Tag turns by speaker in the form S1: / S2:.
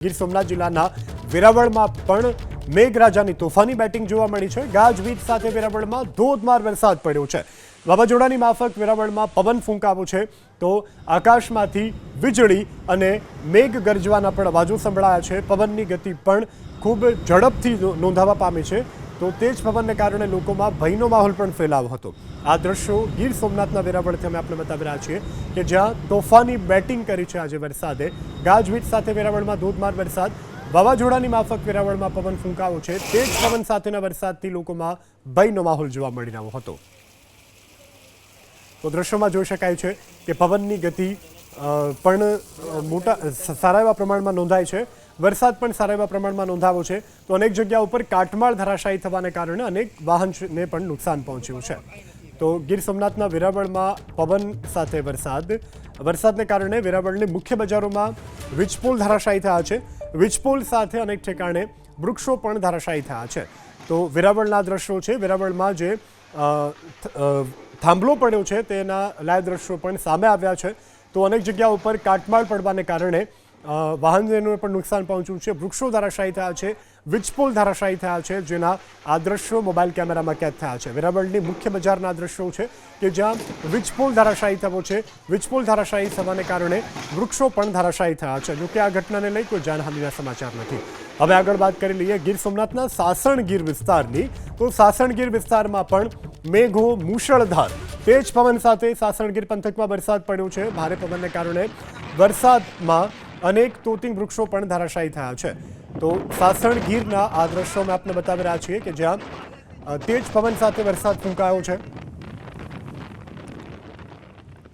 S1: ગીર સોમનાથ જિલ્લાના વેરાવળમાં પણ મેઘરાજાની તોફાની બેટિંગ જોવા મળી છે। ગાજવીજ સાથે વેરાવળમાં ધોધમાર વરસાદ પડ્યો છે। વાવાઝોડાની માફક વેરાવળમાં પવન ફૂંકાવો છે તો આકાશમાંથી વીજળી અને મેઘ ગરજવાના પણ અવાજો સંભળાયા છે। પવનની ગતિ પણ ખૂબ ઝડપથી નોંધાવા પામી છે તો તેજ પવનને કારણે લોકોમાં ભયનો માહોલ પણ ફેલાયો હતો। આ દ્રશ્યો ગીર સોમનાથના વેરાવળથી અમે આપને બતાવી રહ્યા છીએ કે જ્યાં તોફાની બેટિંગ કરી છે આજે વરસાદે। ગાજવીજ સાથે વેરાવળમાં ધોધમાર વરસાદ, વાવાઝોડાની માફક વેરાવળમાં પવન ફૂંકાવો છે। તેજ પવન સાથેના વરસાદથી લોકોમાં ભયનો માહોલ જોવા મળી રહ્યો હતો। તો દ્રશ્યોમાં જોઈ શકાય છે કે પવનની ગતિ પણ સારા એવા પ્રમાણમાં નોંધાય છે। વરસાદ પણ સારા એવા પ્રમાણમાં નોંધાવો છે તો અનેક જગ્યા ઉપર કાટમાળ ધરાશાયી થવાને કારણે અનેક વાહનને પણ નુકસાન પહોંચ્યું છે। તો ગીર સોમનાથના વેરાવળમાં પવન સાથે વરસાદને કારણે વેરાવળની મુખ્ય બજારોમાં વીજપોલ ધરાશાયી થયા છે। વીજપોલ સાથે અનેક ઠેકાણે વૃક્ષો પણ ધરાશાયી થયા છે। તો વેરાવળના દ્રશ્યો છે, વેરાવળમાં જે થાંભલો પડ્યો છે તેના લાઈવ દ્રશ્યો પણ સામે આવ્યા છે। તો અનેક જગ્યા ઉપર કાટમાળ પડવાને કારણે વાહનોને પણ નુકસાન પહોંચ્યું છે, વૃક્ષો ધરાશાયી થયા છે, વીજપોલ ધરાશાયી થયા છે, જેના આ દ્રશ્યો મોબાઈલ કેમેરામાં કેદ થયા છે। વેરાવળની મુખ્ય બજારના દ્રશ્યો છે કે જ્યાં વીજપોલ ધરાશાયી થયો છે। વીજપોલ ધરાશાયી થવાને કારણે વૃક્ષો પણ ધરાશાયી થયા છે। જોકે આ ઘટનાને લઈ કોઈ જાનહાનિના સમાચાર નથી। હવે આગળ વાત કરી લઈએ ગીર સોમનાથના સાસણગીર વિસ્તારની। તો સાસણગીર વિસ્તારમાં પણ મેઘો મૂશળધાર તેજ પવન સાથે સાસણગીર પંથકમાં વરસાદ પડ્યો છે। ભારે પવનને કારણે વરસાદમાં અનેક તોતિંગ વૃક્ષો પણ ધરાશાયી થયા છે। તો સાસણગીરના આ દ્રશ્યો અમે આપને બતાવી રહ્યા છીએ કે જ્યાં તેજ પવન સાથે વરસાદ ફૂંકાયો છે।